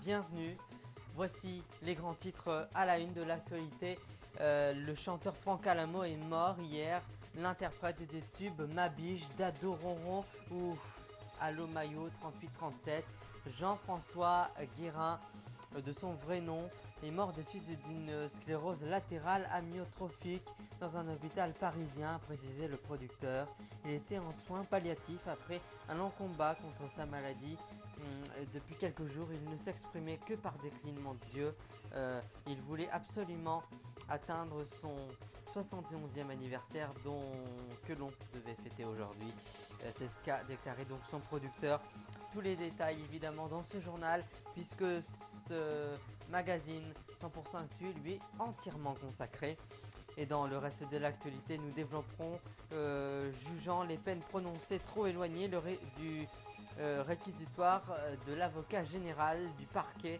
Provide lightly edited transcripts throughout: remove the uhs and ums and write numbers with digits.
bienvenue. Voici les grands titres à la une de l'actualité. Le chanteur Franck Alamo est mort hier. L'interprète des tubes Ma Biche, Dado Ronron ou Allo Mayo 3837, Jean-François Guérin, de son vrai nom, est mort des suites d'une sclérose latérale amyotrophique dans un hôpital parisien, a précisé le producteur. Il était en soins palliatifs après un long combat contre sa maladie. Depuis quelques jours, il ne s'exprimait que par des clignements d'yeux. Il voulait absolument atteindre son 71e anniversaire que l'on devait fêter aujourd'hui. C'est ce qu'a déclaré donc son producteur. Tous les détails évidemment dans ce journal, puisque ce magazine 100% Actu lui est entièrement consacré. Et dans le reste de l'actualité, nous développerons jugeant les peines prononcées trop éloignées du réquisitoire de l'avocat général du parquet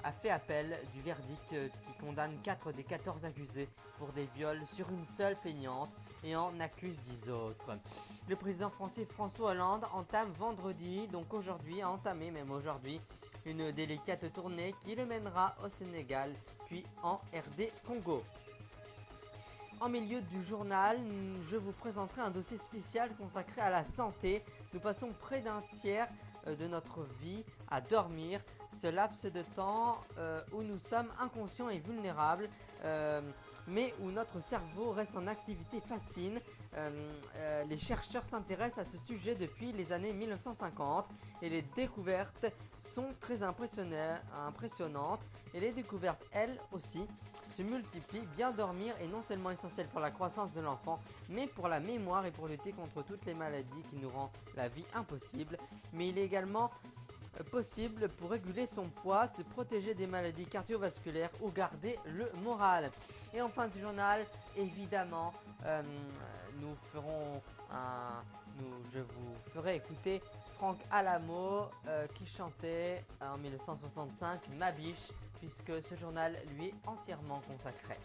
a fait appel du verdict qui condamne 4 des 14 accusés pour des viols sur une seule plaignante et en accuse 10 autres. Le président français François Hollande entame vendredi, donc aujourd'hui, a entamé même aujourd'hui, une délicate tournée qui le mènera au Sénégal puis en RD Congo. En milieu du journal, je vous présenterai un dossier spécial consacré à la santé. Nous passons près d'un tiers de notre vie à dormir, ce laps de temps où nous sommes inconscients et vulnérables, mais où notre cerveau reste en activité fascine. Les chercheurs s'intéressent à ce sujet depuis les années 1950 et les découvertes sont très impressionnantes et les découvertes elles aussi se multiplient. Bien dormir est non seulement essentiel pour la croissance de l'enfant, mais pour la mémoire et pour lutter contre toutes les maladies qui nous rendent la vie impossible. Mais il est également possible pour réguler son poids, se protéger des maladies cardiovasculaires ou garder le moral. Et en fin du journal, évidemment, je vous ferai écouter Franck Alamo qui chantait en 1965 Ma Biche, puisque ce journal lui est entièrement consacré.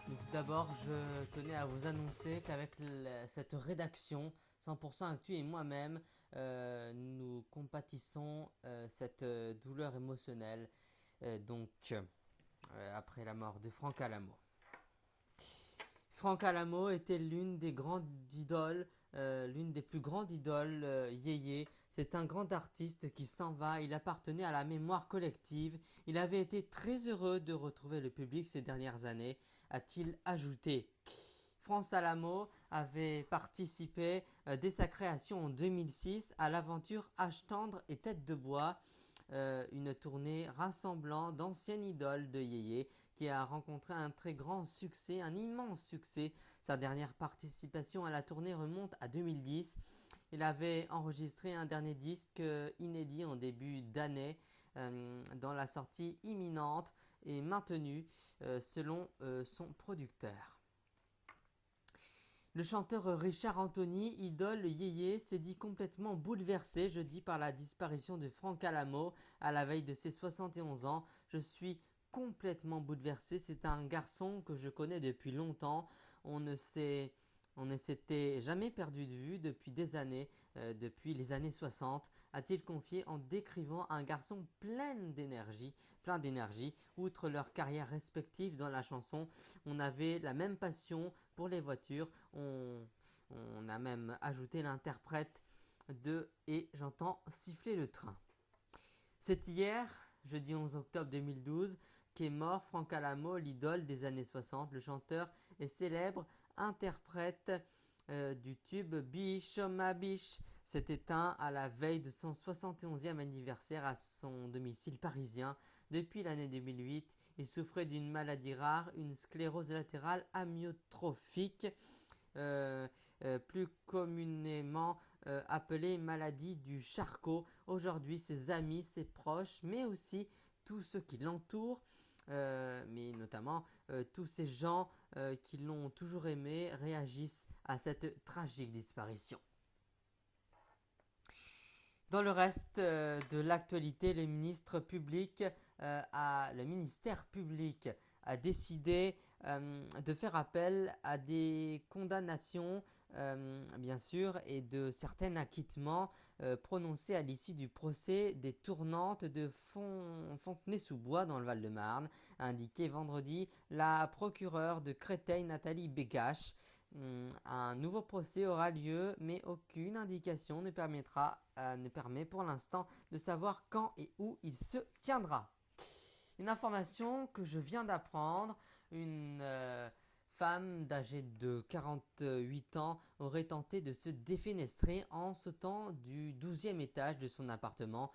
Mais tout d'abord, je tenais à vous annoncer qu'avec cette rédaction 100% Actu et moi-même, nous compatissons cette douleur émotionnelle après la mort de Franck Alamo. Franck Alamo était l'une des grandes idoles, l'une des plus grandes idoles yéyé. C'est un grand artiste qui s'en va, il appartenait à la mémoire collective. Il avait été très heureux de retrouver le public ces dernières années, a-t-il ajouté. France Alamo avait participé dès sa création en 2006 à l'aventure Âge tendre et tête de bois, une tournée rassemblant d'anciennes idoles de yéyé qui a rencontré un très grand succès, un immense succès. Sa dernière participation à la tournée remonte à 2010. Il avait enregistré un dernier disque inédit en début d'année, dont la sortie imminente est maintenue selon son producteur. Le chanteur Richard Anthony, idole yéyé, s'est dit complètement bouleversé jeudi par la disparition de Franck Alamo à la veille de ses 71 ans. Je suis complètement bouleversé, c'est un garçon que je connais depuis longtemps. On ne s'était jamais perdu de vue depuis des années, depuis les années 60, a-t-il confié en décrivant un garçon plein d'énergie. Outre leur carrière respective dans la chanson, on avait la même passion pour les voitures. On a même ajouté l'interprète de Et j'entends siffler le train. C'est hier, jeudi 11 octobre 2012, qu'est mort Franck Alamo, l'idole des années 60. Le chanteur et célèbre interprète du tube Biche ma biche s'est éteint à la veille de son 71e anniversaire à son domicile parisien. Depuis l'année 2008, il souffrait d'une maladie rare, une sclérose latérale amyotrophique, plus communément appelée maladie du Charcot. Aujourd'hui, ses amis, ses proches, mais aussi tous ceux qui l'entourent, mais notamment tous ces gens qui l'ont toujours aimé, réagissent à cette tragique disparition. Dans le reste de l'actualité, le ministère public a décidé de faire appel à des condamnations, bien sûr, et de certains acquittements prononcés à l'issue du procès des tournantes de Fontenay-sous-Bois dans le Val-de-Marne, a indiqué vendredi la procureure de Créteil, Nathalie Bégache. Un nouveau procès aura lieu, mais aucune indication ne permet pour l'instant de savoir quand et où il se tiendra. Une information que je viens d'apprendre, une femme âgée de 48 ans aurait tenté de se défenestrer en sautant du 12e étage de son appartement.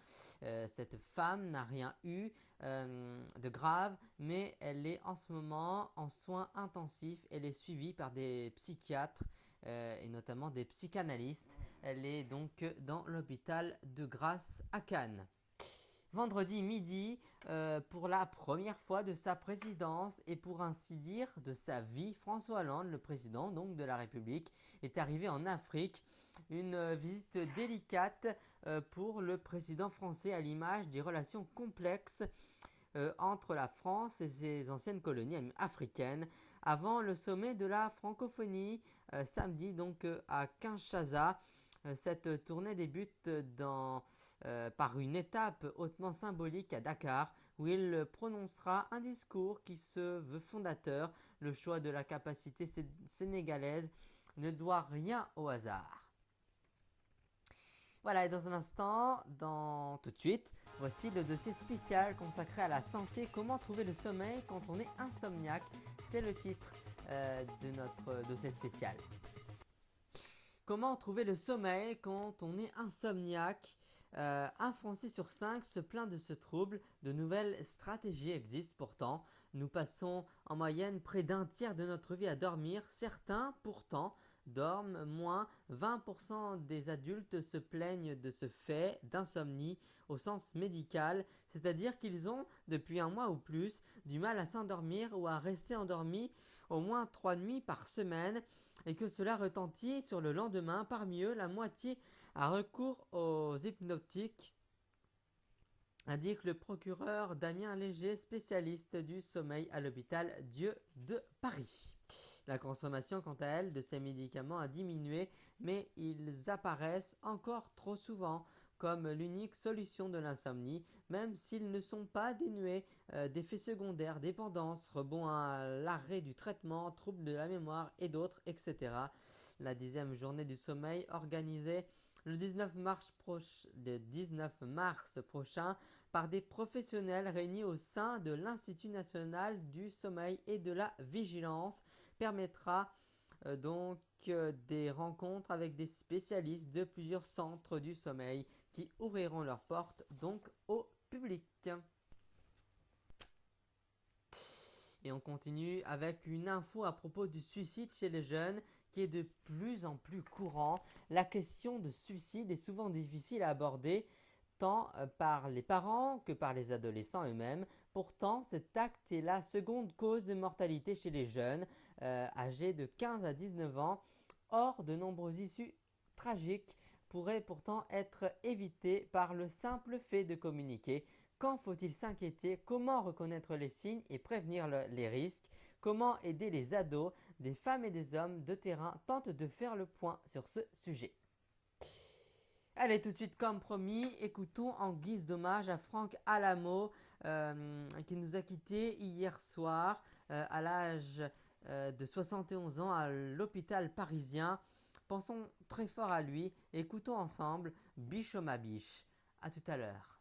Cette femme n'a rien eu de grave, mais elle est en ce moment en soins intensifs. Elle est suivie par des psychiatres et notamment des psychanalystes. Elle est donc dans l'hôpital de Grasse à Cannes. Vendredi midi, pour la première fois de sa présidence et pour ainsi dire de sa vie, François Hollande, le président donc de la République, est arrivé en Afrique. Une visite délicate pour le président français à l'image des relations complexes entre la France et ses anciennes colonies africaines avant le sommet de la francophonie samedi donc à Kinshasa. Cette tournée débute par une étape hautement symbolique à Dakar où il prononcera un discours qui se veut fondateur. Le choix de la capacité sénégalaise ne doit rien au hasard. Voilà, et dans un instant, tout de suite, voici le dossier spécial consacré à la santé. Comment trouver le sommeil quand on est insomniaque? C'est le titre de notre dossier spécial. Comment trouver le sommeil quand on est insomniaque? Un Français sur 5 se plaint de ce trouble. De nouvelles stratégies existent pourtant. Nous passons en moyenne près d'un tiers de notre vie à dormir. Certains, pourtant, dorment moins. 20% des adultes se plaignent de ce fait d'insomnie au sens médical, c'est-à-dire qu'ils ont, depuis un mois ou plus, du mal à s'endormir ou à rester endormis au moins 3 nuits par semaine et que cela retentit sur le lendemain. Parmi eux, la moitié a recours aux hypnotiques, indique le procureur Damien Léger, spécialiste du sommeil à l'hôpital Dieu de Paris. La consommation, quant à elle, de ces médicaments a diminué, mais ils apparaissent encore trop souvent comme l'unique solution de l'insomnie, même s'ils ne sont pas dénués d'effets secondaires, dépendance, rebond à l'arrêt du traitement, troubles de la mémoire et d'autres, etc. La 10e journée du sommeil organisée le 19 mars prochain par des professionnels réunis au sein de l'Institut national du sommeil et de la vigilance permettra donc des rencontres avec des spécialistes de plusieurs centres du sommeil qui ouvriront leurs portes donc au public. Et on continue avec une info à propos du suicide chez les jeunes qui est de plus en plus courant. La question de suicide est souvent difficile à aborder tant par les parents que par les adolescents eux-mêmes. Pourtant, cet acte est la seconde cause de mortalité chez les jeunes âgés de 15 à 19 ans. Or, de nombreuses issues tragiques pourraient pourtant être évitées par le simple fait de communiquer. Quand faut-il s'inquiéter? Comment reconnaître les signes et prévenir les risques? Comment aider les ados? Des femmes et des hommes de terrain tentent de faire le point sur ce sujet. Allez, tout de suite, comme promis, écoutons en guise d'hommage à Franck Alamo qui nous a quittés hier soir à l'âge de 71 ans à l'hôpital parisien. Pensons très fort à lui. Écoutons ensemble Biche oh ma biche. À tout à l'heure.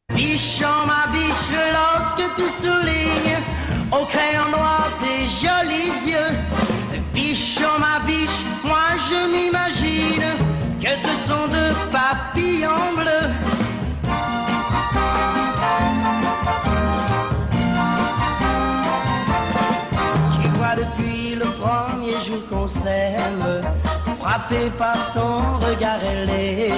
Biche oh ma biche, lorsque tu soulignes au crayon noir tes jolis yeux. Biche oh ma biche, moi je m'imagine que ce sont deux papillons bleus. Tu vois, depuis le premier jour qu'on s'aime, frappé par ton regard ailé,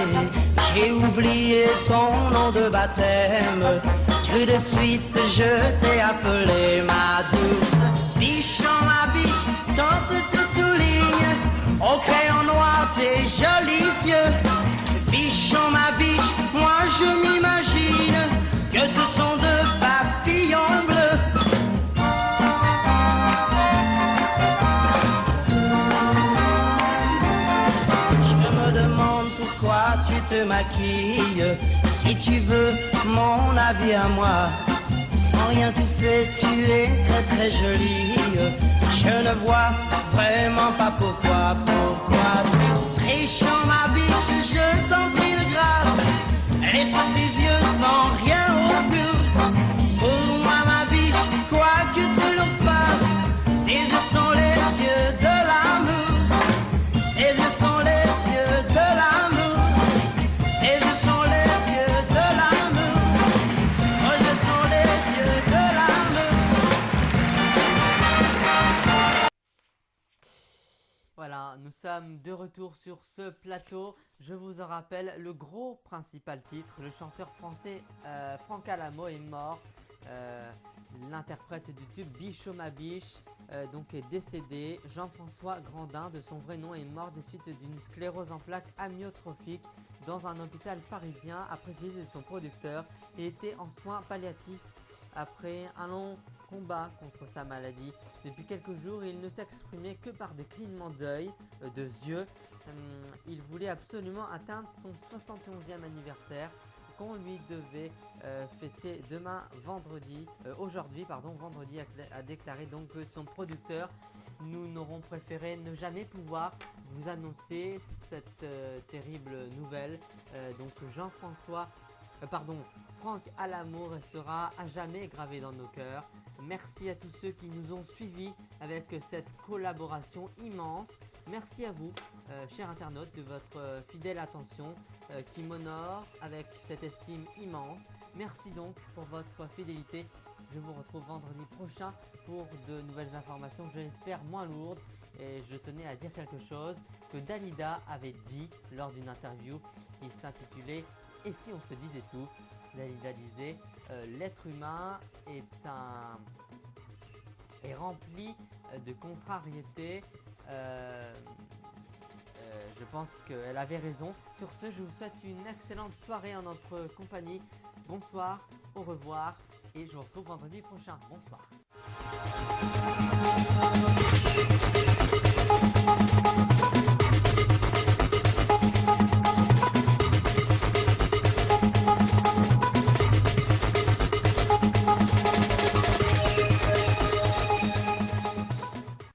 j'ai oublié ton nom de baptême. Tout de suite je t'ai appelé ma douce biche oh ma biche, tante te souligne au crayon noir tes jolis yeux. Biche oh ma biche, moi je m'imagine que ce sont deux papillons bleus. maquille. Si tu veux mon avis à moi, sans rien tu sais, tu es très très jolie. Je ne vois vraiment pas pourquoi trichant ma biche, je t'en prie de grâce. Et sur tes yeux sans rien autour. Pour moi ma biche, quoi que tu le fasses, tes yeux sont les yeux de l'amour. Tes yeux sont les yeux de l'amour. Tes yeux sont les yeux de l'amour. Tes yeux sont les yeux de l'amour. Voilà, nous sommes de retour sur ce plateau. Je vous en rappelle le gros principal titre. Le chanteur français Franck Alamo est mort. L'interprète du tube Bichot ma biche donc est décédé. Jean-François Grandin, de son vrai nom, est mort des suites d'une sclérose en plaques amyotrophique dans un hôpital parisien, a précisé son producteur. Il était en soins palliatifs après un long combat contre sa maladie. Depuis quelques jours, il ne s'exprimait que par des clignements d'œil, de yeux. Il voulait absolument atteindre son 71e anniversaire qu'on lui devait fêter vendredi, a déclaré donc son producteur. Nous n'aurons préféré ne jamais pouvoir vous annoncer cette terrible nouvelle. Donc Franck Alamo restera à jamais gravé dans nos cœurs. Merci à tous ceux qui nous ont suivis avec cette collaboration immense. Merci à vous, chers internautes, de votre fidèle attention qui m'honore avec cette estime immense. Merci donc pour votre fidélité. Je vous retrouve vendredi prochain pour de nouvelles informations, je l'espère moins lourdes. Et je tenais à dire quelque chose que Dalida avait dit lors d'une interview qui s'intitulait « Et si on se disait tout ?» Dalida disait l'être humain est rempli de contrariétés. Je pense qu'elle avait raison. Sur ce, je vous souhaite une excellente soirée en notre compagnie. Bonsoir, au revoir et je vous retrouve vendredi prochain. Bonsoir.